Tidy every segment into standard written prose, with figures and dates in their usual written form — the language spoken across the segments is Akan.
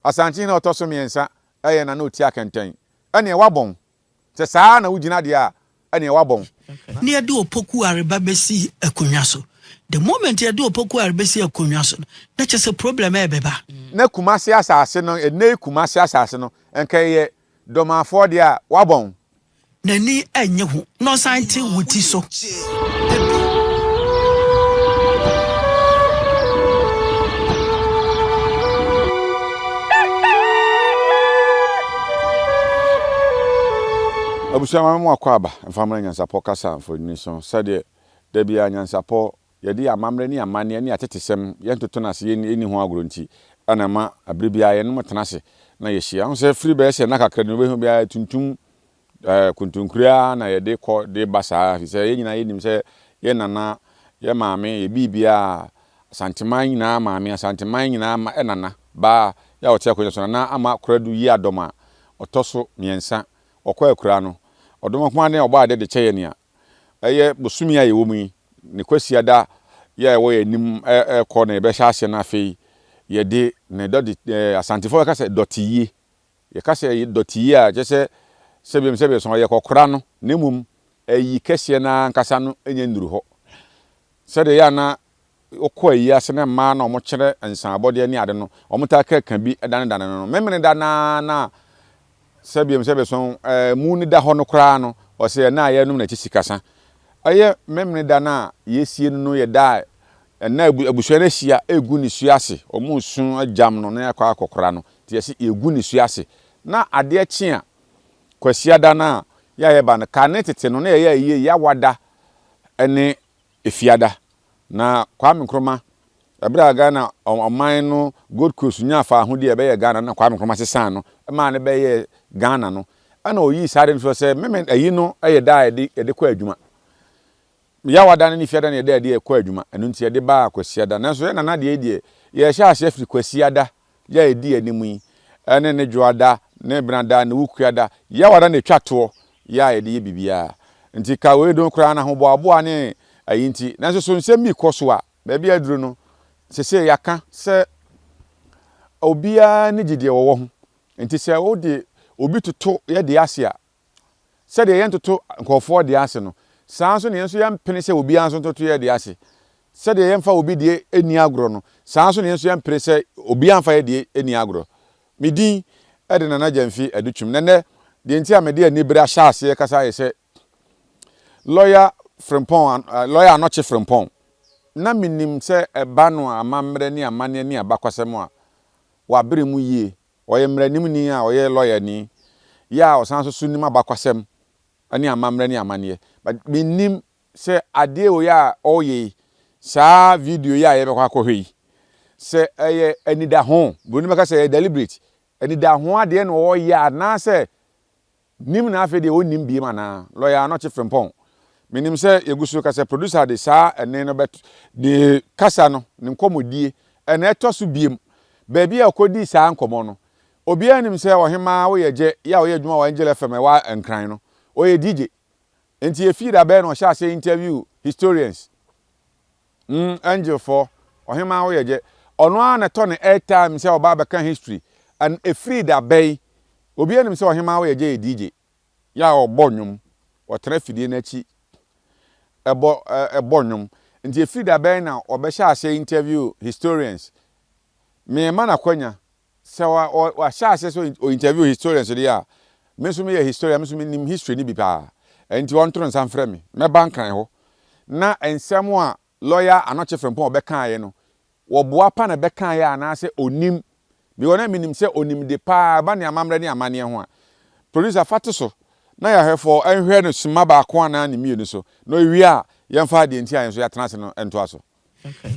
Asante na otoso miensa eye na no ti akenten ene wabon se saa na wugina de a ene wabon ne yade opoku areba besi akonwa so the moment yade opoku areba besi akonwa so na chese problem e beba na kumase asase no ene kumase asase no enka ye domafo de a wabon nani anye ho no sante wuti so Abusama mu akwaba mfamra Nyansapo kasa mfoni so sade da bia Nyansapo yede amamre ni amane ni atetesem yentoto na se eni ho agronti anama abribia ye no mtenase na yehia ho se free be se na kakra no behu bia tuntum kuntunkura na yede ko de basa se ye nyina yenim se ye nana ye maame ye bibia santeman nyina maame santeman nyina ma enana ba ya wote akonya so na ama koradu yi adoma otoso miensa okwa akura no odom kwa ne oba de cheye ne a eye bosumi a yewo mu ne kwasia da ye wo yanim ko na be hya na afei ye de ne dodi asantifo ka se dotiye ye ka se dotiye a je se sebiem so ye kokora no nemum ayi kese na nkasa no enya nduru ho se de ya na okọ ayi ase na ma na omo kire ensan abode ani ade no omo ta ka bi dan no memene da na sebiem so mu ni da ho no kra no o se na ye num na chisikasa aye memene da na yesie no ye da na abusuare hia egu ni suase omo sun ajam no na yakwa akokora no ti yesi egu ni suase na ade achi a kwasia da na ya ye ba na kanetete no na ye ya wada ene efiada na Kwame Nkrumah abra Ghana oman no Gold Coast nya fa ho de be ye Ghana na Kwame Nkrumah sesan no ma ne be ye Ghana no ana oyi sare no se memen ayi no ye da ye kwa adwuma ya wada ne fiada ne da ye kwa adwuma enu nti ye de ba kwasia da na so ye na de ye sha chef kwasia da ya edi animu yi ene ne dwoada ne branda ne wukuada ya wada ne twato ya ye de bibia nti ka we don kra na ho boabo ne ayi nti na so nsem mi koso a ba bia aduro no sese yaka se obia ne gide wo ho nti se wo de obi toto ye de ase a se de ye toto nkofo de ase no sanso ne enso ya mpene se obi anso toto ye de ase se de ye mfa obi de eni agro no sanso ne enso ya mpene se obi anfa ye de eni agro midin e de nana jamfi adutwum nene de nti a me de ani bra sha ase kasa ye se lawyer Frimpong lawyer Anokye Frimpong na minim se eba no amamre ni amane ni abakwasem a wa bere mu yie oye mranim ni a oye lawyer ni ya osanso sunim abakwasem ani amamre ni amane but minim se ade o ya oye sa video ya ye bekwa kohwe se eye anida ho boni meka se deliberate anida ho ade no oye na se nim na afi de onim bi ma na lawyer Anokye Frimpong minim se yegusu ka se producer de sa ene no bet de kasa no ne nkomodie ene etoso biem ba bia akodi sa nkomo no obi anim se ohema wo yeje ya wo yedwuma wa Angel FM wa enkran no oye DJ enti ye feed abe no sha se interview historians Angel for ohema wo yeje ono a na to ne airtime se oba beka history and a feed abe obi anim se ohema wo yeje DJ ya obonwum wo trafidi na chi ebonwum nti efida ben na obehya ase interview historians me mana kwanya se wa sha ase so interview historians dey a me so me ye historian me so me nim history ni bi pa nti won tro nsan frɛ me bankan ho na ensem a lawyer Anokye Frimpong obekan ye no wo boa pa na bekan ye ana se onim bi wona minim se onim de pa ba ne amamre ne amane ho a producer fatiso na ya hefo enhwe no sima ba ko ana ne mienu so no wi a yemfa de ntia yen so ya tenase no ento aso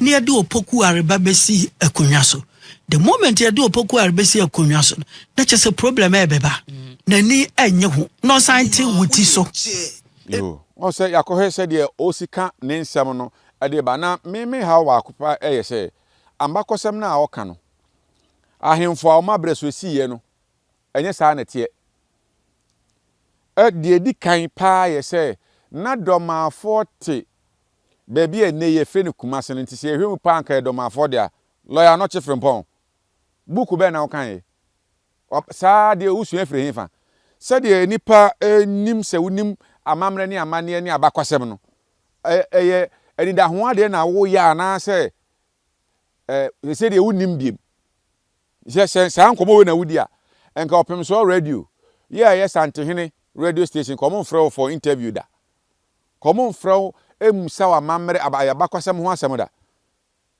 ne yade opoku areba besi akonwa so the moment yade opoku areba besi akonwa so na chese problem e beba nani anye ho no sante wuti so yo o se yakohe se de osika ne nsem no ade ba na me ha wa akopa eye se ambakosem na awoka no ahemfo a o mabre so siye no enye sa na tie de edi kan pa ye se na doma 40 baby ene ye fe ne kumase nti se ehwe mu pa anka doma 40 a lawyer Anokye Frimpong buku be na o kan ye saa de usua frɛ hefa sɛ de nipa nim sɛ wonim amamre ne amane ne abakwasɛm no ɛyɛ ɛnida ho ade na wo ya na sɛ sɛ de wonim biem sɛ saa nkomo we na wudi a enka opem so radio yes Asante hene radio station komo mfrɛ for interview da komo mfrɛ emusa wa mamre abakwasɛm ho asɛm da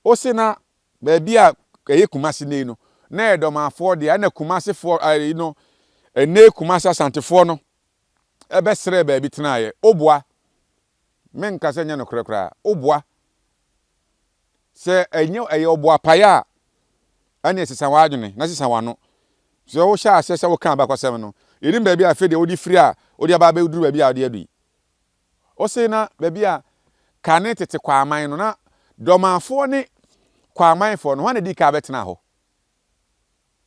o se na ba bia ɛyɛ kumase nei no na ɛdɔmafo de ana kumasefo no ene kumase asantefo no ɛbɛsrɛ ba bi tenaayɛ oboa menka sɛ nya no korakora oboa sɛ ɛnyɛ ɛyɛ oboa paya ani esesa wadwene na sesa wano so wo sha ase sɛ wo kan abakwasɛm no irim ba bi afi de wodi free a wodi aba ba uduru ba bi a wodi adui o se na ba bi a kane tete kwaman no na dɔmafo ne kwaman fo no wana di ka betena ho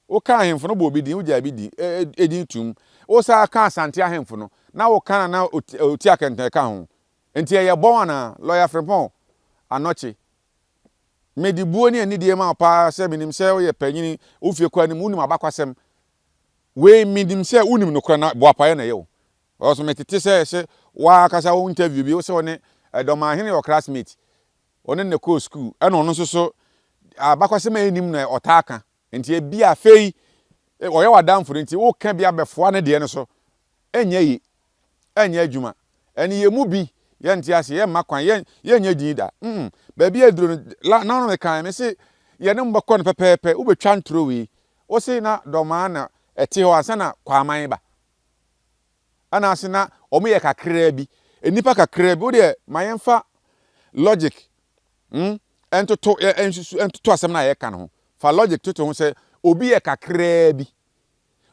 o kan ahemfo no bo bi din uja bi din edin tum o sa kan Asante ahemfo no na wo kan na oti akenten ka ho enti ye bon na lawyer Frempong Anokye medibuo ne ani die ma pa sɛ minim sɛ wo ye panyini wo fie kwa ni unim abakwasɛm we minim sɛ unim no kora na boapaye na ye wo o so metete sɛ wa kasa wo interview bi wo sɛ one ɛdɔma hene your classmate one ne ko school ɛna ono so abakwasɛm anim na ɔtaaka enti e bia fei oyɛ wadamfo enti wo ka bia bɛfoa ne de ne so enya yi enya adwuma ɛne ye mu bi ye nti ase ye makwan ye nya din da ba bia duro na no me kan me se ye ne mbakɔ no pɛpɛpɛ wo betwa ntoro wi wo se na dɔma na ɛte hɔ ansa na kwaman ba ana ase na ɔmo ye kakra bi enipa kakra bi wo de mayemfa logic entoto asɛm na ye ka no fa logic toto ho sɛ obi ye kakra bi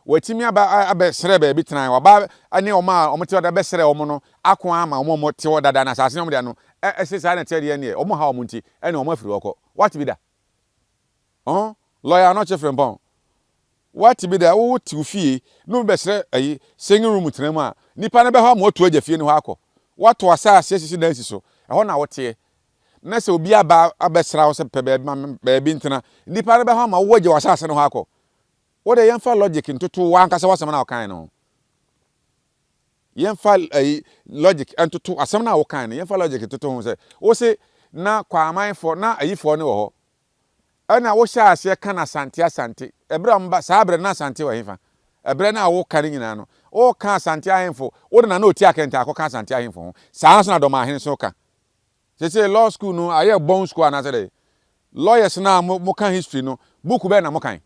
watimi aba sere ba bi tran waba ane omo te oda be sere omo no akon ama omo te oda da na sase omo de no esesa na te de ne omo ha omo nti ene omo afiri okọ what be da lawyer Anokye Frempong what be da wo ti ufie no be sere ayi singing room tran mu a nipa na be ha mo to agya fie ne ho akọ wato asase sisi na nsi so ɛhɔ na wote na se obi aba abesra wo se pe ba bi ntena nipa na be ha ma wo agya wasase ne ho akọ what the yemfa logic ntoto wankasa wasɛm na wokan no yemfa logic ntoto asɛm na wokan no yemfa logic ntoto ho sɛ wo se na kwaman fo na ayifo ne wo ho ana wo hya ase ka na Asante ebra mba saa bre na Asante wo hefa ebre na wo kan nyina no wo ka Asante ahemfo wo de na na oti akenta akoka Asante ahemfo ho saa so na dɔma ahene so ka se law school no aye bon school na say lawyers na mo kan history no book be na mo kan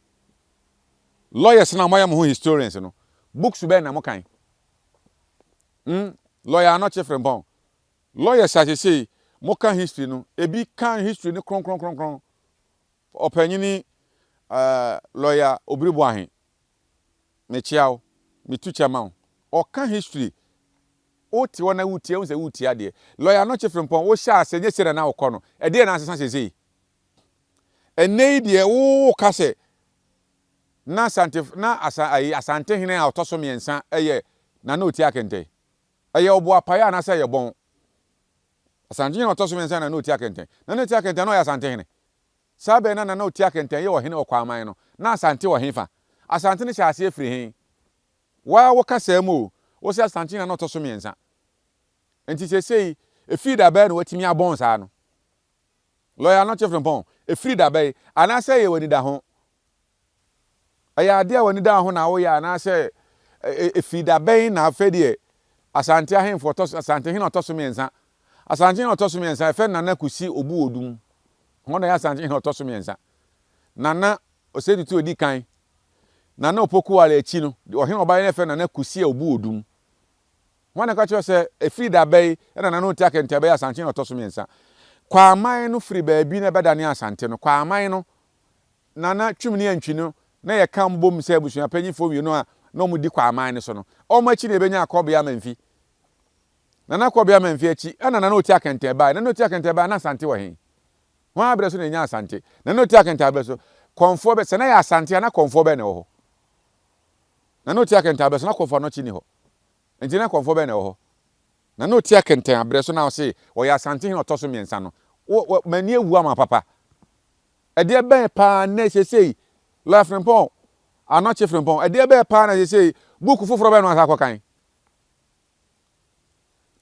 lawyers na moya mo historians no books be na mo kan lawyer Anokye Frempong lawyers say mo kan history no ebi kan history ni kron opanyini lawyer Obribo ahen me chiao me tucha ma o kan history o ti wona wutie o se wutie ade lawyer Anokye Frempong wo sha asenye sere na wokɔ no e de na asesa sesei enei de wo ka se na Asante hene a otoso miensa eye na oti akente eye obo apaya na se ye bon Asante hene otoso miensa na oti akente na oti akente no ya Asante hene sabe na oti akente ye wo hene okwaman no na Asante wo hefa Asante ne hyase efiri hen wa wo kasa mu wo se Asante hene na otoso miensa enti sesei efiri da ba na watimi abon sa no lawyer Anokye Frempong efiri da ba ana se ye wani da ho aya ade a wani da ho na wo ya na se efida ben na afedie Asante ahemfo Asante hene otoso miensa Asante hene otoso miensa efe na kusi obu odum ho na ya Asante hene otoso miensa nana osedi tu odi kan nana opoku ala echi no o hene oba ne efe na kusi obu odum ho na ka cho se efida ben na oti akente be Asante hene otoso miensa kwa aman no firi ba bi na bedane Asante no kwa aman no nana twimni antwi no na ye kan bom se abusua panyifo wi no a no mu di kwa aman ne so no o ma chi na ebenya akobia manfi nana akobia manfi achi ana nana oti akente ba nana oti akente ba na Asante wo hen ho abre so na nya Asante nana oti akente abre so konfo be se na ya Asante na konfo be ne wo ho nana oti akente abre so na konfo no chi ni ho enti na konfo be ne wo ho nana oti akente abre so na wo se wo ya Asante hene otoso miensa no mani ewu ama papa ede ben pa na sesei lawyer Frempong Anokye Frimpong e de be pa na say book foforo be no asakọ kan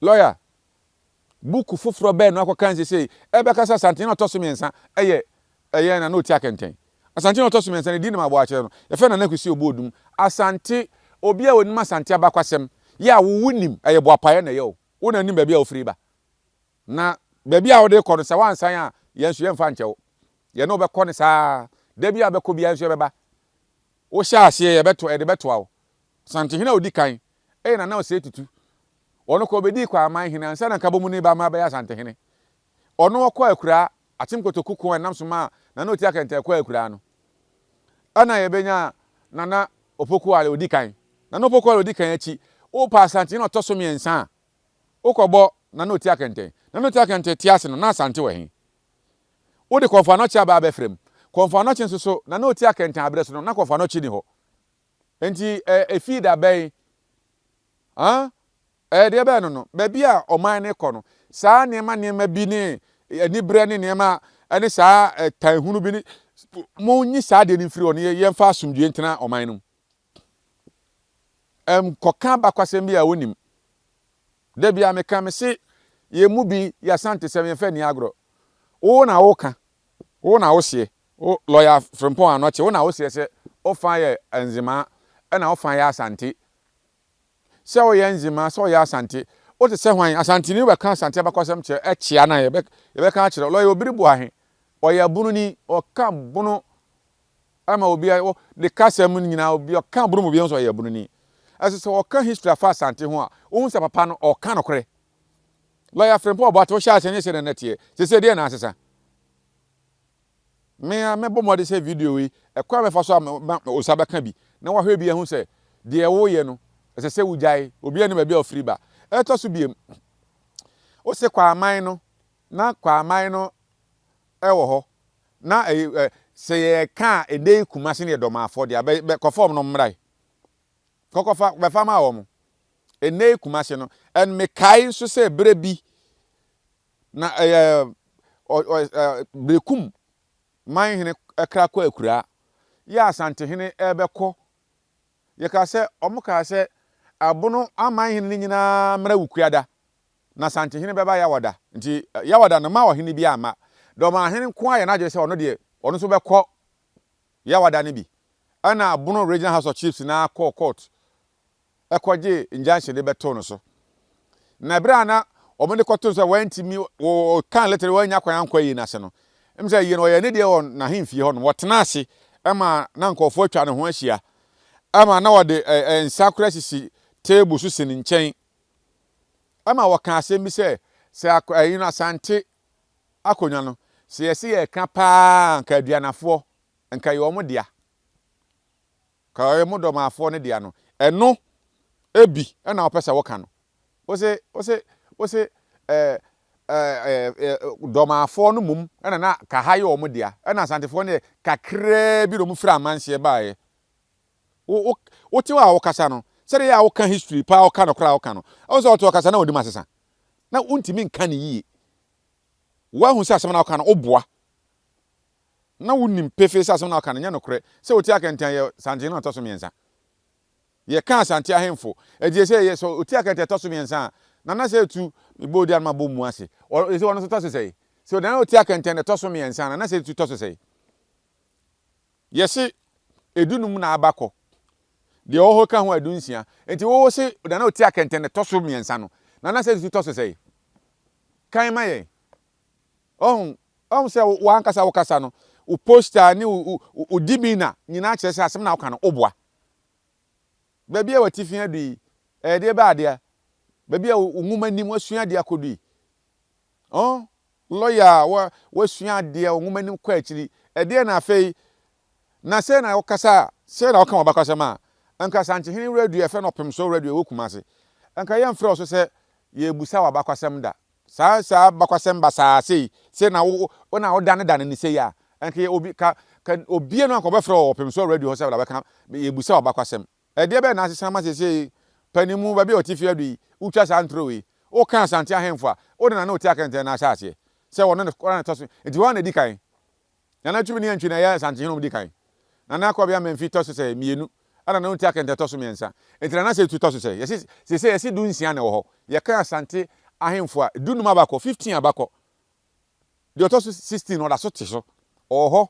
lawyer book foforo be no akọ kan say e be kasa Asante na toso miensa eye na no ti akenten Asante na toso miensa ne di na mabo a kire no ye fe na nakusi obodum Asante obi a wonima Asante abakwasem ya wo wunim eye bo apaye na ye o wo na nim ba bia ofiri ba na ba bia wo de kọ no sa wansan a yensu ye mfa nchewo ye no be kọ ne sa da bia be kọ bia yensu be ba wo sha ase ye beto e de beto awo Asante hina odi kan na o se tutu ono ko bedi kwa aman hina nsa na kabomu ni ba ma be Asante hine ono ko akura atim kotokuku enam so ma na no ti akenta ko akura no ana ye benya nana opoku ale odi kan na no opoku ale odi kan achi o pa Asante na toso miensa o kobo na no ti akenta na no ti akenta ti ase no na Asante we hin o de konfa no cha ba be frem konfa no chi so na no ti akenta abreso no na konfa no chi ni ho enti feed abey de be no ba bia oman ne kọ no saa niema bi ne ani bre ne niema ane saa tan hunu bi ne mo nyi saa de ni firi ono ye mfa asomdue ntena oman no koka bakwasem bia wonim da bia meka me se ye mu bi ya Asante se me fa ni agro wo na wo ka wo na wo hye o lawyer Frimpong Anokye wo na wo hye se o fa ye enzima na o fa ye Asante se o ye nzima se o ye Asante o te se hwan Asante ni be ka Asante bakwasem che chia na ye be ka kire lo ye obiri bu ahe o ye bunu ni o ka bunu ama obi o de kasem nyina obi o ka bunu mo bi so ye bunu ni ase se o ka history afa Asante ho a o hu se papa no o ka no kore lo ya Frimpong but o sha ase se na tie se de na asesa me bomo de se video wi kwa me fa so o sabaka bi na wa hwe bi hu se de wo ye no se wujai obi ani ba bia ofiri ba eto so biem o se kwa aman no na kwa aman no wo ho na se ye ka ede kumase ne do ma afode be konform no mrai kokofa be fama wo mo ene kumase no en me kai so se bre bi na brekum man hene ekra kwa akura ya Asante hene ebekọ ye ka se omuka se abono aman hene nyina mra wukuada na Asante hene beba ya wada nti ya wada na ma wo hene bi ama do ma hene ko aye na je se ono de ono so bekọ ya wada ne bi ana abono regional house of chiefs na court ekoje injunction de beto no so na bra na omende koto so wantimi wo kan letter wanya kwankwa yi na se no emse yi no ye ne de on na hemfie ho no wotena ase ama na nkofo atwa ne ho ahia ama na wode ensakura sisi table so sini nchen ama waka asem bi se yi no Asante akonya no se yesi ye ka pa nka aduanafo nka ye omo dia ka ye mo domafo ne dia no eno ebi na opesa woka no wo se domafo no mum na ka haye omo dia na Asantefo ne kakra bi do mu fira amanse baaye wo ti wa wo kasa no sere ya wo ka history pa wo ka no kra wo ka no o so to kasa na odi masesa na untimi nka ne yie wa hu se asem na wo ka no oboa na wonim pefe se asem na wo ka no nya no kre se oti akentan ye Asante na toso miensa ye ka Asante ahemfo eje se ye so oti akentan toso miensa na se tu ibodi an mabo mu ase o se wono so toso sei se na oti akentan toso miensa na se tu toso sei ye se edunum na abakọ de oho ka ho adunsia enti wo se na oti akentan toso miensa no na se tu toso sei kan maye se wa ankasa wo kasa no u poster ni u dibina nyina kire se asem na wo ka no oboa ba bia watifi adu de ba ade ba bia nwuma nim wasua de akodu lawyer wasua de nwuma nim kwa akiri de na afei na se na wo kasa se na wo ka wabakasa ma anka Asante hene radio efe no pem so radio wo kumase anka ye mfre so se ye busa wabakasam da sa bakwasem basa se na wo na wo dane ni se ya anka ye obi ka obi no anka obefre wo pem so radio ho se wala baka ye busa wabakwasem de be na asesa ma se panimu ba bi otifi adu utwa santrowe o kan Asante ahemfo a o de na oti akente na asase se wono ne toso enti wo na di kan na na tumi ni antwi na ya Asante hene di kan na Kwame amemfi to so say mienu ana na uti akente to so miensa entina na say tu to so say yesi du nsia na wo ho ye kan Asante ahemfo a dunum abakọ 15 abakọ de to so 16 no da so te so oho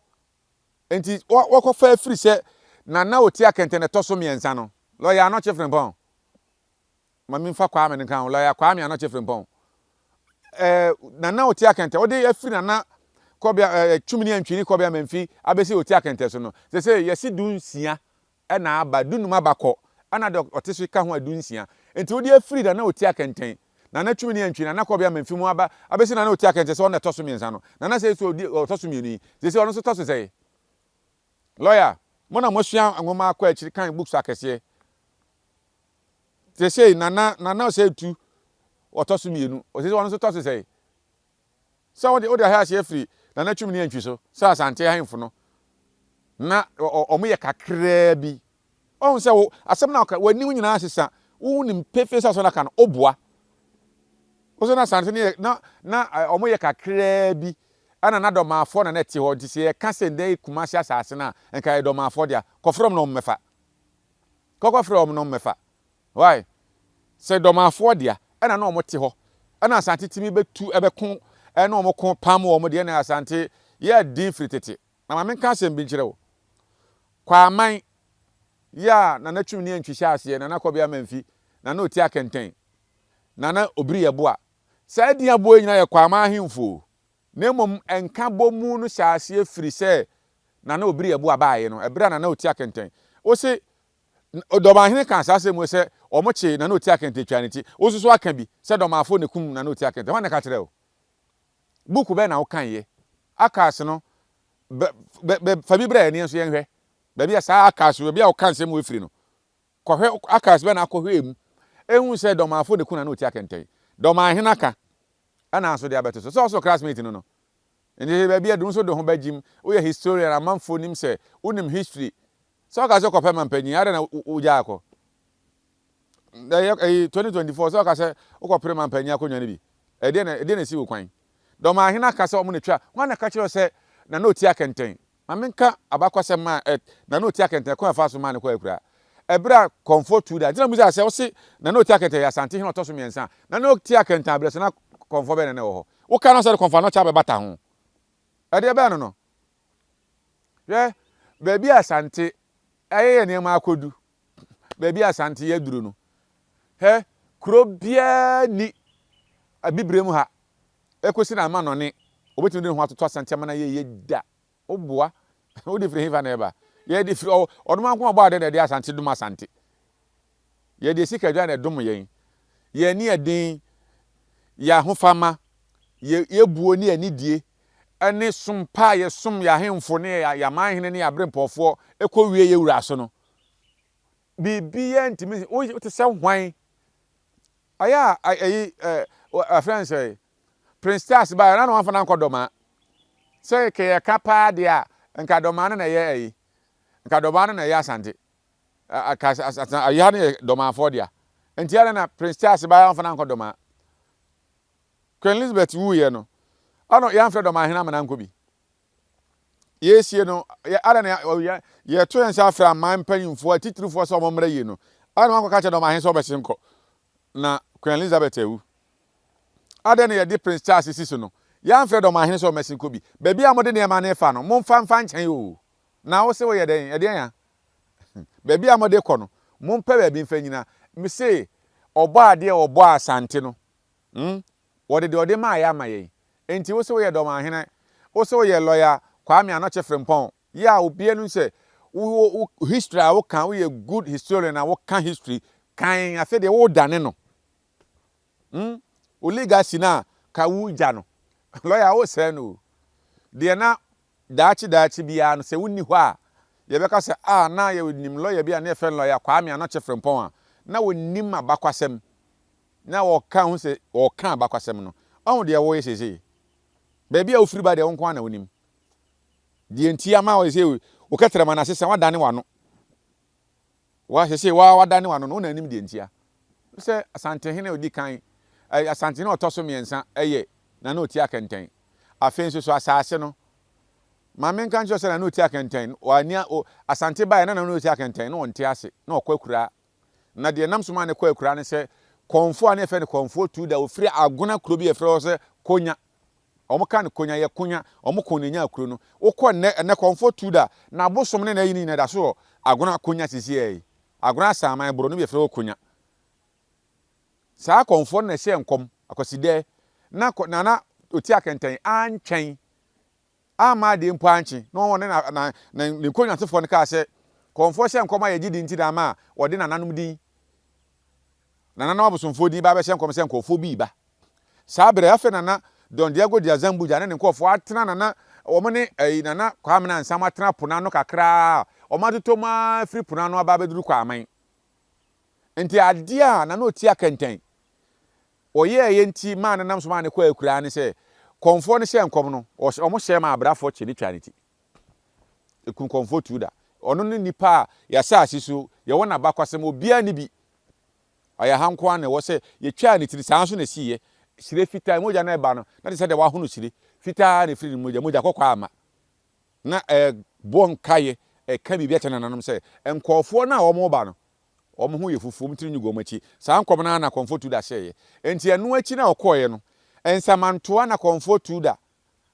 enti wokọ fa free say na uti akente ne to so miensa no lawyer Anokye Frimpong mami fa Kwame nkan lawyer Kwame Anokye Frimpong na uti akente wo de afiri na Kwame twumini antwini Kwame amemfi abesi uti akente so no say yesi du nsia na aba dunum abakọ ana de oteso ka ho adunsia enti wo de afiri na uti akente na twumini antwini na Kwame amemfi mu aba abesi na uti akente so na toso miensa no na say so toso mienu say ono so toso say lawyer mo na mo sua angoma akọ akiri kan books akese say na say tu otoso mienu o say ono so toso say so wo de ha she free na twumini antwi so sa Asante ahemfo no na omo ye kakra bi on se wo asem na wani nyina asesa wo nim pefe sa so na kan obua wo so na Asante ne na omo ye kakra bi ana na domafo na neti ho nti se ye ka se ndai kumasi asase na enka domafo dia kofrom no mmefa kokofrom no mmefa why se domafo dia ana na omo te ho ana Asante timi betu ebekon na omo kon pam omo de na Asante ye din fritete na ma men ka se mbi nkire wo kwa man ya na twumini antwihya ase na Kwame amemfi na uti akenten na obiri yeboa sa din aboa nyina ye Kwame ahemfo na mom enka bomu no hya ase afiri se na obiri yeboa baaye no ebra na uti akenten wo se domahene kan sase mu se omoche na uti akenten twaniti wo so aka bi se domafo ne kum na uti akenten wan ka kire wo buku be na wo kan ye akase no fabi bra ne nso ye nhwe baby asa akase baby a wo kan se mu efiri no kohwe akase be na akohwe mu ehun se domafo ne kum na uti akenten domahene aka ana aso de abeto so classmate no ndi baby adun so de ho bagim wo ye historian amanfo nim se unim history so ka se kopɛ mampanyi ara na uja akọ 2024 so ka se ukopere mampanyi akonwa ne bi ede na si wo kwan domahene aka se omo ne twa wana ka kire se na uti akenten mamenka abakwasem ma na uti akenten ko afa so ma ne ko akura ebra comfort to da dina mu se wo se na uti akenten ya Asante hin otoso miensa na uti akenten abra se na comfort be ne wo ho wo ka no se comfort no cha be bata ho ede be no ye baby Asante ayeye ne ma akodu baby Asante ye duru no kuro bia ni abibrem ha ekosi na ma no ne obetimi de ho atoto Asante ma na ye da oboa wo de free hiva na eba ye de free oduma nko obo ade de Asante dum Asante ye de sika dwa na dum ye ni edin ya hofama ye buo ni anidie ene sumpa ye sum ya hemfo ne ya manhene ne ya brempofo ekowie ye wura so no bibia ntimi o te se hwan aya a friend say Prince Stars ba na no anfa na nkodoma say ke ye kapa dia nka doma na ye nka doma na ye Asante aya ne doma afọ dia enti ara na Prince Stars ba anfa na nkodoma Queen Elizabeth wu ye no ano ya anfa doma hena mana nko bi yesie no ara na ye to yensa afra man panyimfo atitirufo so momra yi no ana man ko ka che doma hen so besim ko na Queen Elizabeth ewu ada na ye di Prince Charles sisi no ya anfa doma hen so mesim ko bi baby amode ne ma na efa no momfa nchan o na wo se wo ye den ya baby amode ko no mompa baby mfa nyina me say obo ade obo Asante no wode de ode ma ya maye enti wo se wo ye doma hen wo se wo ye lawyer Kwame Anokye Frimpong ya obie nu se wo history a wo kan wo ye good historian a wo kan history kan afi de wo dane no o legacy na ka wo ja no lawyer wo se no de na daachi bia no se wonni ho a ye beka se na ye nim lawyer bia na efe lawyer Kwame Anokye Frimpong a na wonnim abakwasem na wo kan ho se wo kan abakwasem no on de wo ye sese baby a ofiri ba de won kwa na wonim die ntia ma wo se wo ketere ma na sese wadane wano wa sese wadane wano no na nim die ntia se Asante hene odi kan Asante ne otoso miensa na uti akenten afenso so asase no maame nka ncho se na no ti akenten wania asante bae na no ti akenten no onte ase na okwakura na de nam soma ne kwakura ne se konfo ane fe ne konfo tu da ofiri agona kuro bi efre se konya omo kan konya ye konya omo konenya kuro no wokọ ne konfo tu da na bosom ne na yini ne da so agona konya sisi yi agona saman bro no bi efre konya saa konfo na se enkom akoside na oti akenten antwen ama de mpo anche no won na ne konya tefo ne ka se konfo se enkom aye gidi nti da ma wode nananum din nananum abosomfo din ba be se enkom se enkofo bi ba saa bre afa nana don Diego dia Zambuja ne nkofo atena nana omo ne nana Kwame na nsam atena pona no kakra omo atoto ma free pona no aba beduru kwa aman enti ade a nana oti akenten oye nti ma nanam so ma ne kwa akura ne se konfo ne se enkom no omo hye ma abrafo che ni twanity ekun konfo tuda ono ne nipa ya sa asiso ye wona bakwasem obia ni bi aya hanko ane wo se ye twa ne tiri sanso na siye sire fita moja na eba no na de se de wa hunu sire fita ne firi moja kokwa ama na bon kaye ka bibia tena nanom se enkofo na wo mo ba no omo hu ye fufu mtiri nyugo machi saa nkom na comfort da sheye enti enu achi na okoye no ensamantoa na comfort da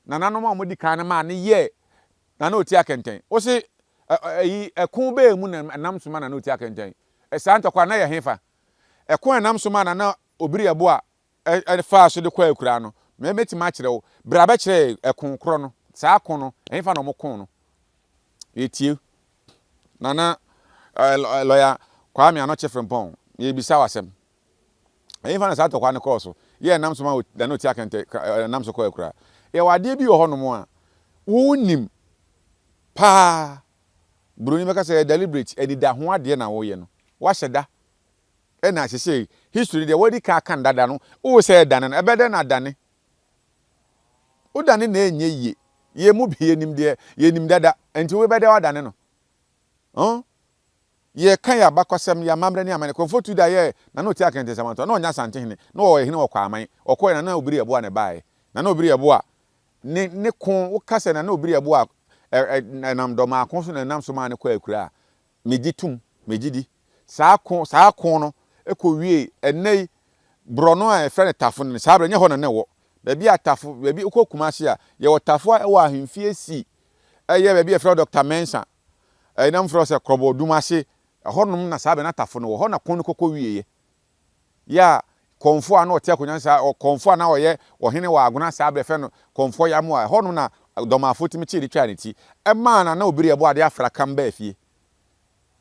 na nanom a modi kan ma ne ye na na oti akenten o se ekun be mu na nam soma na oti akenten saa ntokwa na ye hefa ekun nam soma na obiri ebo a fa so de kwa akura no me metima kire wo bra ba kire ekun kro no saa kon no hefa no mo kon no etie nana lawyer Kwame Anokye frempon ye bisa wasem hefa na saa tokwa ne koso ye nam soma da na oti akenten nam so kwa akura ye wade bi wo hono a wonim pa broni meka say deliberate edida ho ade na wo ye no wa hyeda na hyehye history de wodi ka kan dada no wo say dane no ebede na dane wo dane na enye ye mu bi ye nim dada enti wo bede wa dane no ye kan ya bakwasem ya mamre ni amane konfotu da ye na no ti akente samanto na onya Asante hene na wo hene wo kwa aman okoye na obiri ebo a ne bae na obiri ebo a ne kon wo kase na obiri ebo a nam do ma kon so na nam so ma ne kwa akura megitum megidi saa kon no ekowie enei brono a efre ne tafo ne saa nye ho na ne wo ba bi atafo ba bi okokuma hye a ye wo tafo e wo ahemfie si eye ba bi efre Dr. Mensa nam fro se krobo dumase honum na saa be na tafo no wo ho na kon kokowie ya konfo a na otia konyansa konfo na oye ohene wa agona saa be fe no konfo ya mo a honum na domafo timi chi de twa ne ti ma na obiri ebo ade afra kam ba afie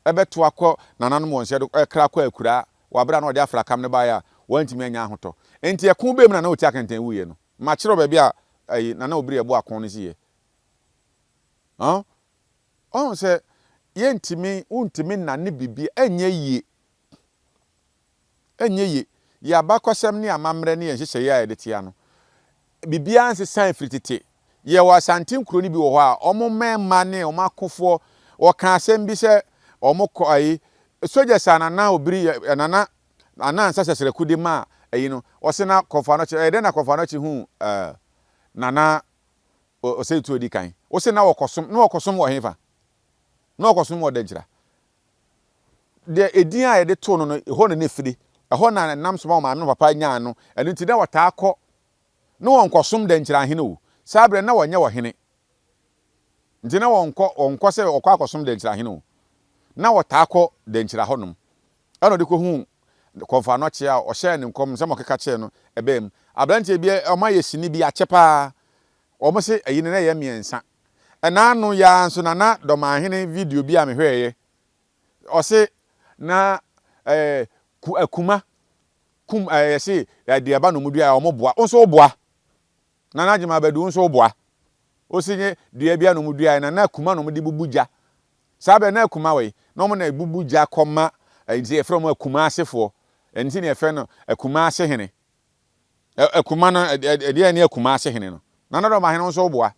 ebeto akọ nananom won se kra kwa akura wabra na ode afra kam ne ba ya wantimi anya ahoto enti ekun be mu na oti akenten wuye no ma kiro ba bia na obiri ebo akon ne siye se yentimi untimi na ne bibi enye ye ya bakwasem ne amamre ne yenhye ya de tia no bibia anse san fritete ye wa Asante nkuro ni bi wo ho a omo memma ne omo akofo wo ka asem bi se omo ko soja sana na obiri nana ansa sesere kudi ma no o se na konfa no che de na konfa no che hu nana o se tu odi kan o se na wokosom wo hefa na wokosom wo de ngira de edin a ye de to no ho na nefiri ho na nam so ma no papa nya no eno nti na wota akọ no wonkosom de ngira hene o sabre na wonye wo hene nti na wonko se okọ akosom de ngira hene o na wota akọ de ngira honum ano de ko hu konfa no che a o hye ne nkom se mo keka che no ebem abrantie bi o ma yesini bi achepa o mo se ayi ne na ye miensa na no ya nso na doma hene video bi a me hweye o se na akuma se de aba no mudua o mo boa o so boa na jima badu nso boa o sinye dua bia no mudua na akuma no mudi bubuja sabe na akuma we no mo na bubuja koma nti e from akuma asefo nti ne efe no akuma ase hene akuma no de ne akuma ase hene no na do ma hene nso boa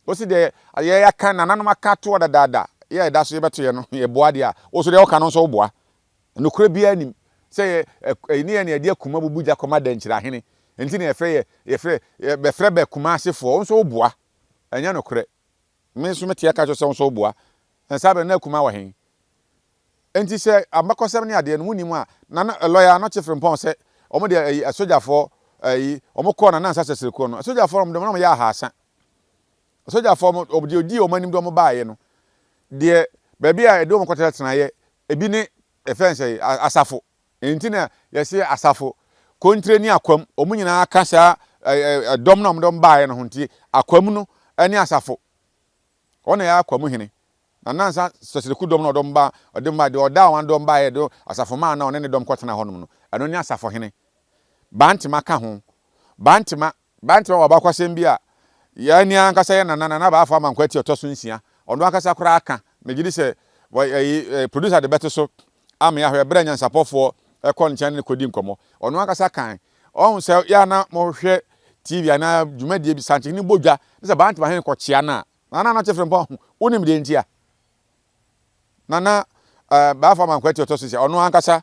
o si de ye ya kan na no maka to dada ye da so ye beto ye no ye boa de a o so de o ka no nso boa no kura bia nim se ni ne de akuma bubuja koma da nkyira hene nti ne efe ye be fre be kuma asefo nso boa enya no kure me so metia ka cho se so boa ensabe na kuma wa hen enti se abakosem ne ade no munim a na lawyer Anokye frimpon se omo de asojafo omo ko na nansa sesere ko no asojafo omo de mo ya haasa asojafo omo de odi omo anim de omo baaye no de baby a edo omo kwetara tenaye ebi ne efense asafo enti na yesi asafo kontre ni akwam omo nyina aka sa dom na omo dom baaye no honti akwam no ani asafo ona ya akwam hene na nansa sesere ku dom na dom ba odem ba de oda wan dom baaye do asafo ma na one ne dom kwetana honom no ano ni asafo hene bantima ka ho bantima wa bakwasem bia ya ni ankasa ye na ba afa mankwati otoso nsia ono ankasa kura aka megidi se producer de beto so am ya hwe bra Nyansapofo ekon channel kodi nkomo ono ankasa kan ohun se ya na mo hwe TV ana dwumadie bi sanche ni bodwa se bantima hen ko chia na Anokye frimpon unim de ntia ba afa mankwati otoso nsia ono ankasa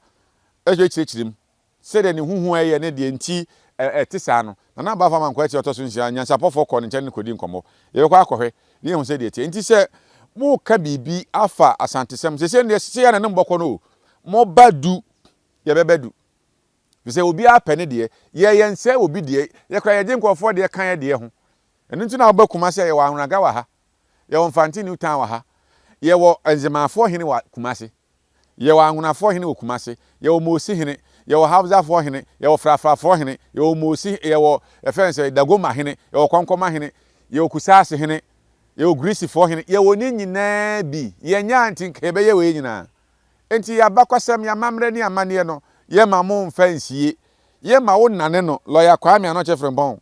eje chirichirim sede ni huhu eye ne de nti etisa no na ba fa mankwati otoso nsia Nyansapofo ko ne nchen kodi nkomo ye kwa akohwe ne hu sede eti nti se mu ka bibi afa Asante sem se ne se ya na mboko no mo badu ye bebedu se obi apene de ye yense obi de ye kra ye jinkofo de kan ye de ho enu nti na oba Kumase ye wa Ahuraga wa ha ye wo Mfantini utan wa ha ye wo Enzemafo hene wa Kumase ye wo Ahunafo hene wa Kumase ye wo Mosi hene ye wo Hafzafo hene ye wo Frafrafo hene ye wo Mosi ye wo efense Dagoma hene ye wo Konkoma hene ye wo Kusase hene ye wo Grisifo hene ye wo ni nyina bi ye nya nti nkebe ye we nyina enti ya bakwasem ya mamre ni amane no ye ma mo mfansie ye ma wo nane no lawyer Kwame Anokye frimpon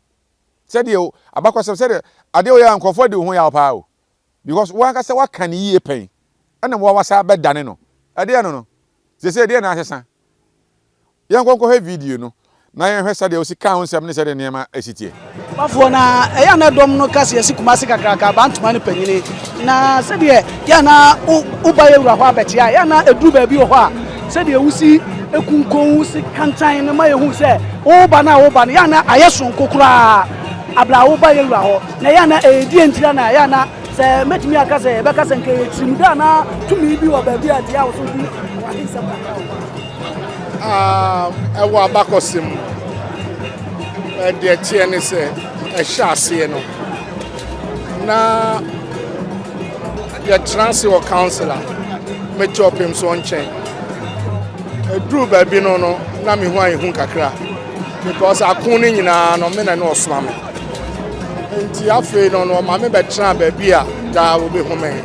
said you abakwasem said ade o ya nkofo de ho ya pa o because one ka se waka ni yie pen ana mo wasa bedane no ade no se de na asesa yan konko he video no na yan hwesa de o si ka onsem ne se de niam asitie bafo na eya na dom no kase yesi Kumase kakraka bantuma ne panyine na se de ya na ubaye wura ho abetia ya na eduru ba bi ho a se de wusi ekunkon wusi kantan ne ma ye hu se wo ba na ya na ayeson kokura abla ubaye wura ho na ya na edi entira na ya na se metimi akase be kase nke trimda na tumi bi wo ba bi atia wo so bi wa hisam ewo abakosim de tiene se ehase no na the transfer councilor me chopim so nchen edru ba bi no na me hu ahun kakra because akun ni nyina no me na no osoma me enti afi no ma me betra ba bi a da wo be hu me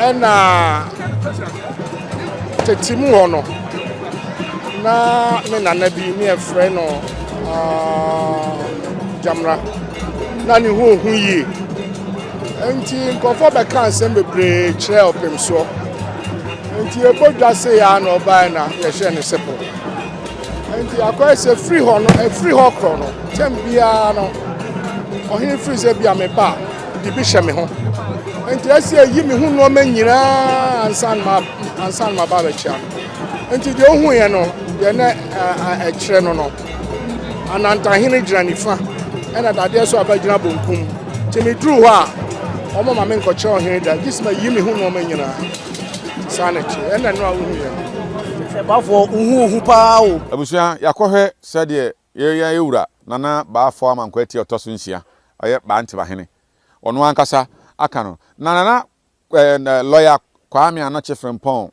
ena tetimu hono na me nana bi me efre no jamra na ni hu yi enti nkofo be kan sem bebre kire opem so enti ebodwa se ya no ba na ye hye ne sepo enti akoy se free ho no free ho kro no tem bia no ohin free se bia me ba di bi hye me ho enti ase yi me hu no ma nyina ansan ma ba be chia enti de ohun ye no ye na a kire no ananta hene gira nifa ena dade so abagina bonkum temi dru ho a omo ma me nkoche ohene da gisma yi me hu no ma nyina sanechi ena no a hu ye se bafo hu pa o abusia yakohwe sede ye ewura nana baafo amankwati otoso nsia oye bantiba hene ono ankasa aka no nana lawyer Kwame Anokye frimpon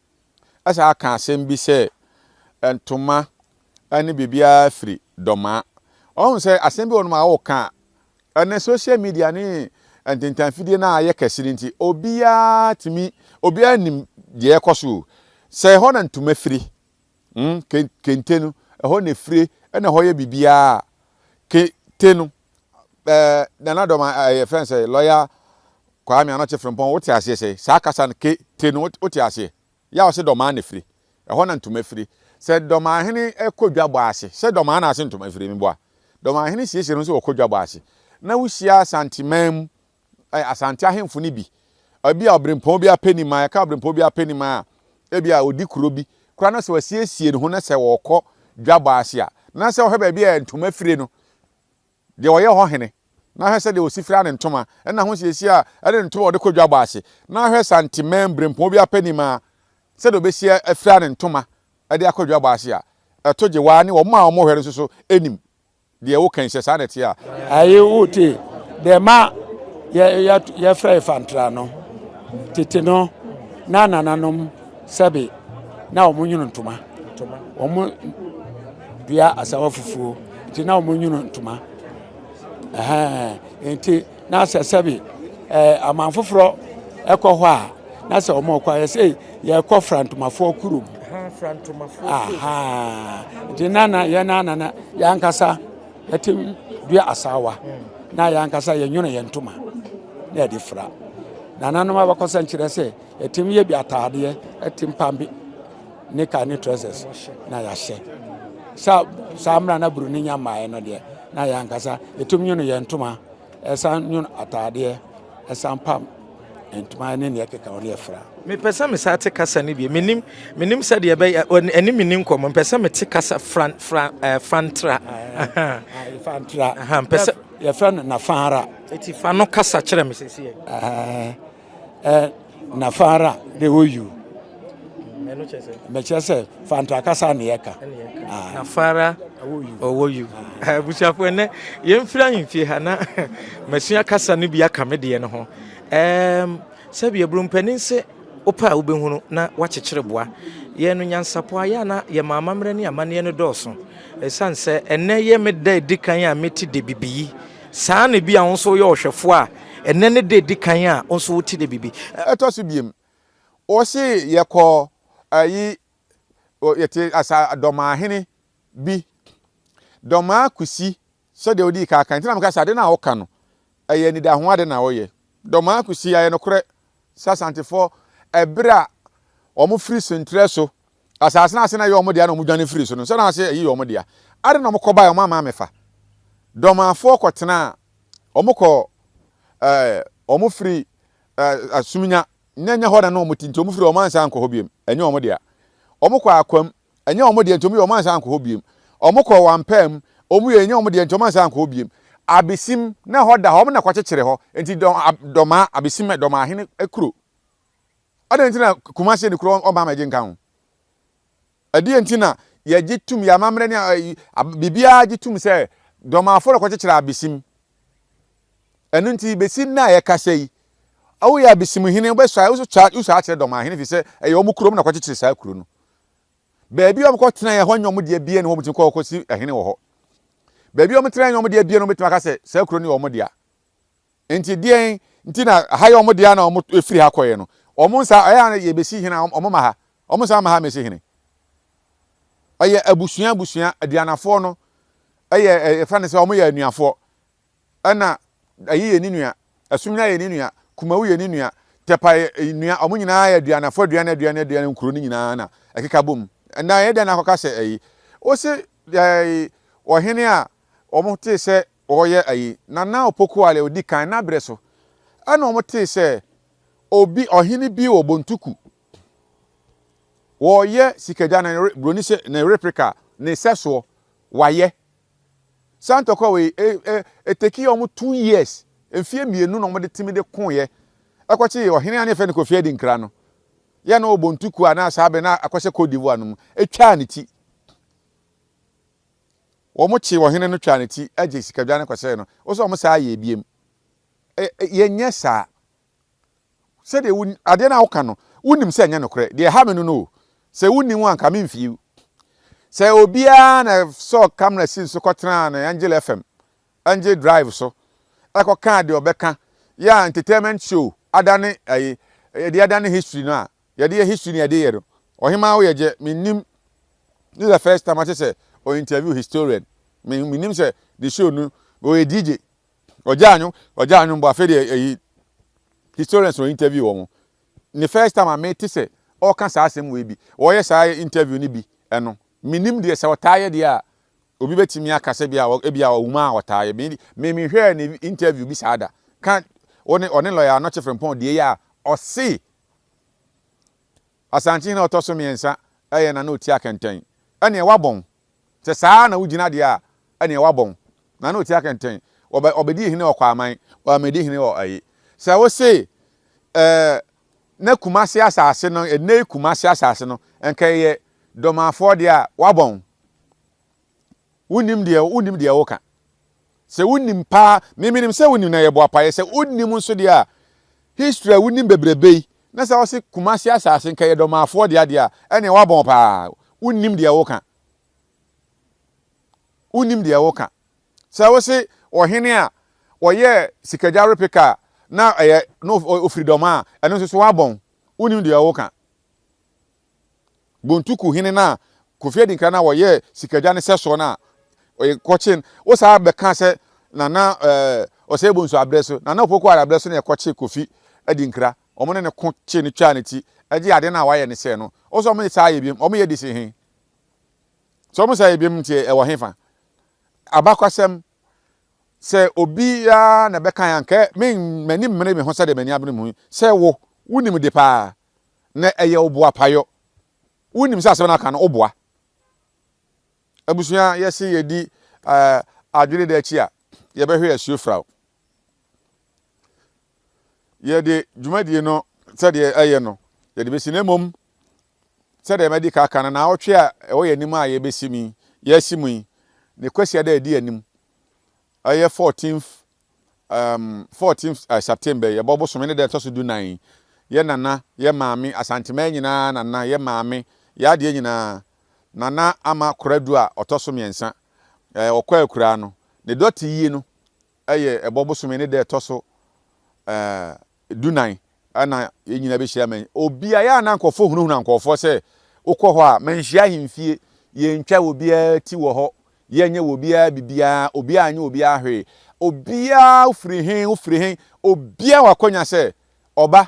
asa aka asem bi se entoma ani bibia free doma on say asem bi ono ma wo ka na social media ni entintanfidie na aye kasiri nti obia timi obia nim de ekoso say ho na ntoma free kentenu ho na free na ho ye bibia kentenu na doma friend say lawyer Kwame Anokye frimpon wote ase say sa kasa ke tenu wote ase ya wo se doma na free ho na ntoma free se doma hene ekodwa bo ase se doma na ase ntoma free mi bo a doma hene siesie no se okodwa bo ase na wusia santimam asante ahemfo ni bi abi obrempon bi apenima ya ka obrempon bi apenima e bi a odi kuro bi kura na se wasiesie no ho na se wokọ dwa bo ase a na se wo hebe bi ntoma free no de wo ye ho hene na hwɛ sɛ de osifira ne ntoma ɛna ho siesie a ɛde ntoma ɔde kodwa bɔ ase na hwɛ Asante membre mpo bi apanim a sɛ de obesi afira ne ntoma ɛde akodwa bɔ ase a ɛto gye waa ne wɔn a wɔn hwɛ nso so enim deɛ wo kan sɛ saa nɛte a ayi wote de ma ye frɛ fantra no tete no na nananom sɛbe na wɔn nwunu ntoma wɔn dua asawa fufuo nti na wɔn nwunu ntoma nti na sɛ sɛbe aman foforɔ ɛkɔ hɔ a na sɛ wɔn kɔ ayɛ sɛ yɛ kɔ frantomafoɔ kurom nti nana yankasa etim dua asawa na yankasa ye nwunu ye ntoma na ye fra na nanom abakosa nkyerɛ sɛ etim ye bi ataade etim pambi ne ka ne trousers na ya hye sa mra na buru ne nyamae no de na yankasa etim nwunu ye ntoma esan nwunu ataade esan pam ntoma ne ne keka wo ne fra me pesa me sa te kasa ne bi menim sɛ de be ani menim kɔm pesa me te kasa fantra pesa ye fra na fara eti fa no kasa kyerɛ me sɛsie na fara de oyu ɛno kyerɛ sɛ me kyerɛ sɛ fantra kasa ne yɛka na fara owoyu busuafo ne yɛmfira hemfie ha na masua kasa no bi aka me de no ho sɛ bi ebrumpanin sɛ opa ubehunu na wakyekere boa ye no nyansapo aya na ye mamamre ne amane no dɔɔso esan sɛ enne ye me da edikan a meti de bibi saa ne bi a wonso ye ohwefo a enne ne de edikan a wonso woti de bibi ɛtɔ so biem o se ye kɔ ayi yete asa dɔma hene bi dɔma kusi sɛ de odi ka kan tina mka sade na woka no ɛyɛ ni da ho ade na woyɛ dɔma kusi ayɛ no korɛ sasantefo ebra omo free sentre so asase na ase na ye omo dia na omo dwane free so no se na ase yi omo dia ade na omo kɔ ba omo ama mefa domafo kɔtena omo kɔ omo free asumnya nyanya hoda na omo tinti omo free omo ansa ankɔ hɔ biem enye omo dia omo kɔ akwam enye omo dia ntomi omo ansa ankɔ hɔ biem omo kɔ wampam omo ye enye omo dia ntomi ansa ankɔ hɔ biem abesim na hoda omo na kɔkyekyere hɔ enti doma abesim doma hene akuro ade ntina kumase ne kuro oba maje nka ho ade ntina ye gitum ya mamre ne bibia gitum se doma foro ko kyekere abesim enu nti besim na ye kasei awu ya abesim hine beso uso akere doma hine fi se e yo mu kuro na ko kyekere sa kuro no baabi o ko tena ye ho nyom de bie ne ho mutin ko si hine wo ho baabi o tena nyom de bie no betima ka se sa kuro ne wo mo dia enti dien ntina ha ye wo mo dia na wo efiri ha koye no omunsa aya na ye besi hina omoma ha omunsa ma ha mesi hine aye abusua aduanafo no aye efa ne se omo ye anuafo ana aye ye ni nua asumnya ye ni nua kumawu ye ni nua tepa nua omo nyina ye aduanafo aduane nkuro ni nyina na ekeka bom na ye de na akoka se ayi o se ohene a omo te se oye ayi na opoku ale odi kan na bre so ana omo te se obi ohini bi obontuku wo ye sikaja na broni se na replica na seso waye santoko we eteki omo 2 years enfie mienu no mo de timi de konye akwachi ohini ane fe ne kofie di nkra no ye na obontuku ana sabe na akwase kodivo no etwa ne ti wo mo chi ohini no twa ne ti age sikaja na kwase no wo so mo saa ye biem ye nya saa se de ade na woka no wonim se nya nokre de ha me no se wonim anka me mfiu se obia na so camera sin so kotena na Angel FM Angel Drive so akoka de obeka ya entertainment show adane de adane history no a ye de history ne de ye do ohima wo ye je menim this is the first time I say o interview historian menim se the show no o DJ ojanyu mbo afede historians will interview wo the first time I met say all can say asem we bi wo ye say interview ni bi eno minim de say wotaaye de a obi betimi akase bia ebia wuma wotaaye me hwe ni interview bi saada kan one lawyer no chefrem pon de ya o see Asante na otoso miensa eye na oti akenten ene wabon se saa na wugina de a ene wabon na oti akenten obedi hene okwaman wa medi hene o ayi se wo se na kumase asase no ene kumase asase no enkaye domafo de a wabon unim de woka se unim pa miminim se unim na yebo apaye se unim nso de a history unim bebrebe na se wo se kumase asase enkaye domafo de a ene wabon pa unim de woka se wo se ohene a oye sikajare peka na no ofridom a eno nso so wabon unim de woka bontuku hene na Kofi Adinkra na woye sikaja ne seso na oye kochin wo sa be kan se na ose bonsu abreso na opoku abreso na ekoche Kofi Adinkra omo ne ko che ne twa ne ti agi ade na waye ne se no wo so omo sa ye biem omo ye disi hin so omo sa ye biem tie e wo hefa abakwasem se obi ya na be kan yanke mani mmere me ho se de mani abne mu se wo unim de pa na eye oboa payo unim sa se na kan oboa abusuya yesi yedi adwene da chi a ye behwe asuofraw ye de dwumadie no se de eye no ye de besi na mom se de medi ka kan na otwe a wo ye nim a ye besimi ye simu yi ne kwasi da edi anim aye 14th September ye bobo so me ne da to so du nan ye nana ye maami Asante ma nyina nana ye maami ya de nyina nana ama koradu a otoso miensa okwa akura no ne doti yi no eye ebobo so me ne da to so dunan ana ye nyina be hia man obi aya na nkofo hunu nkofo se ukọ ho a manhia himfie ye ntwa obi a ti wo ho ye nya obi a bibia obi anya obi a hwe obi a ufiri hen obi a wakonya se oba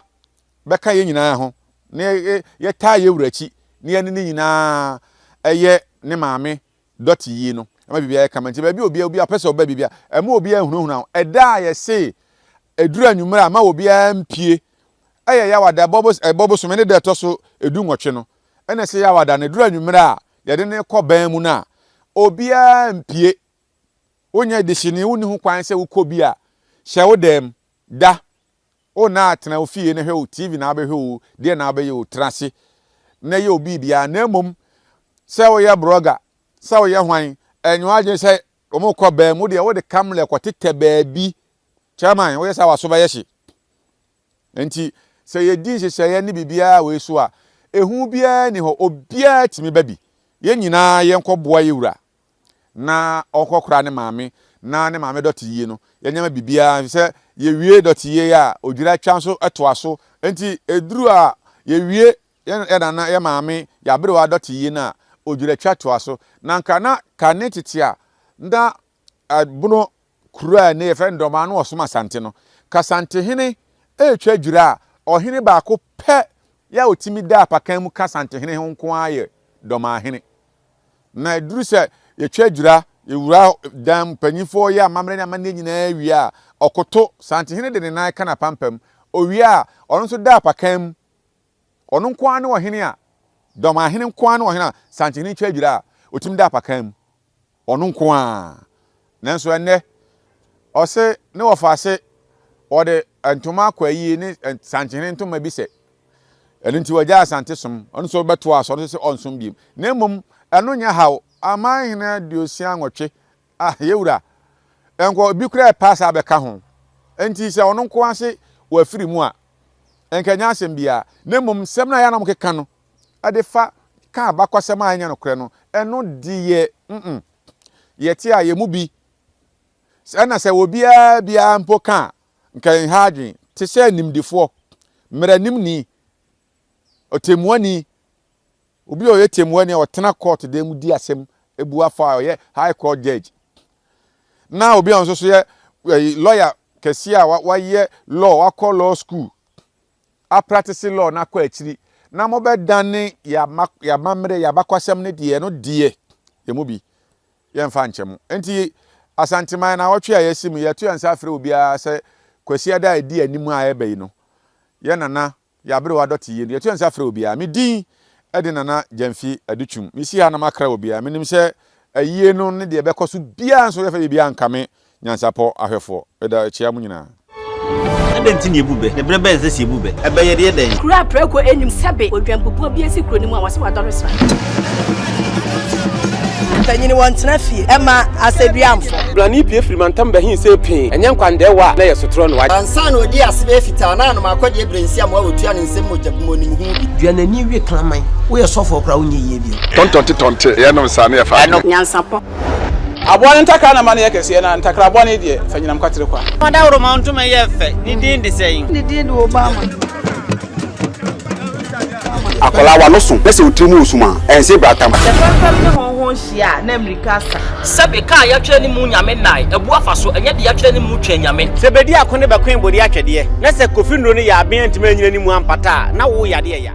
beka ye nyina ho ne ye ta ye wurachi ne ye ne nyina eye ne maame doti yi no ama bibia ye kamanti ba bi obi a pese oba bibia ema obi a hunu eda ye se eduru anwumra ama obi a mpie eye ya wada bobo so me ne de to so edu nwotwe no ene se ya wada ne eduru anwumra a ye de ne kọ ban mu na obi a mpie onya deshini woni hu kwan se wukọ bi a hye wo dem da ona atena ofie ne hwe o TV na abehwe o de na abeye o trase na ye obi bia na mom se wo ye blogger se wo ye hwan enyo age se omo kọ ban mu de wo de kamle kọ tete baabi chairman wo ye sa waso ba ye hye enti se ye din se ye ne bibia we so a ehu bia ni ho obia timi babi ye nyina ye nkọboa ye wura na okokora ne maame na ne maame doti yi no ye nyama bibia se ye wie doti ye ya odwira twa so etoa so enti eduru a ye wie ye na ye maame ya bere wa doti yi na odwira twa toa so na nka na kane tete a nda abuno kura ne ye fe ndoma no osoma Asante no kasante hene etwa dwira ohene ba ko pe ya otimi da apakan mu kasante hene ho nko aye doma hene na eduru se ye twa dwura ye wura dam panyifo ya mamre na mane nyina wi a okoto Sante hene de ne nan kana pampam owi a ono so da apakan ono nko ane ohene a doma hene nko ane ohene a Sante hene twa dwura otimi da apakan ono nko a nanso enne ose ne wofase ode antuma kwayi ne Sante hene ntoma bi se eno nti waja Asante som ono so beto aso ono se onsom biem na mom eno nya haw ama hene diosia nwotwe yewura enko bi kura pass abeka ho enti se ono nko ase wa firi mu a enkanya asem bia na mom sem na ya na mkeka no ade fa ka abakwasem anya no kure no eno die yeti a ye mu bi na se obia bia mpo ka nkan hadwen te se nimdifo mera nimni otemuani obi o yetemuani o tena court de mu di asem ebu afa o ye high court judge na obi on so ye lawyer kesi a wa ye law wa call law school a practice law na kwa akiri na mo be dane ya mamre ya bakwasem ne de no de ye mu bi ye mfa nchemu enti Asante man na wotwe a yesim ye to ansa afre obi a se kwasi ada edi animu a ebe no ye nana ya bere wa doti ye to ansa afre obi a me din edi nana Jamfi Adutwum mi si ha na makra obi a menim se ayie no ne de bekoso bia nso ye fa bia nkame Nyansapo ahwefo eda chia mu nyina Adenti ni ebube ne brebe nse si ebube ebeye de den kura preko enim sebe odwampopo bi esi kuro ni mu a wase wadore sra Tanyini wantena fie ema aseduamfo blani pie frimantam bahin se pin enye nkwandewa na yesotro no wa ansa na odi asebe fita na no makode ebrensi am wa otua ne nsem mojabmo nim hu duanani wie klaman wo ye sofo kra wo nye ye bi tontonte ye no sa na ye fa Nyansapo abone ntaka na mane yekese na ntakra abone de fanyinam kwatere kwa wada woro ma ntoma ye fe ni din de sein ni din de Obama akola wa no so pese otrimu osuma ense bratam fam ne honhon hia na America sa sabe ka ya twa ni mu nyame nai ebu afa so enye de ya twa ni mu twa nyame se bedi akone bakwen bodi atwede na se kofi nro ni ya aben ntime nyina ni mu ampata na wo yade ya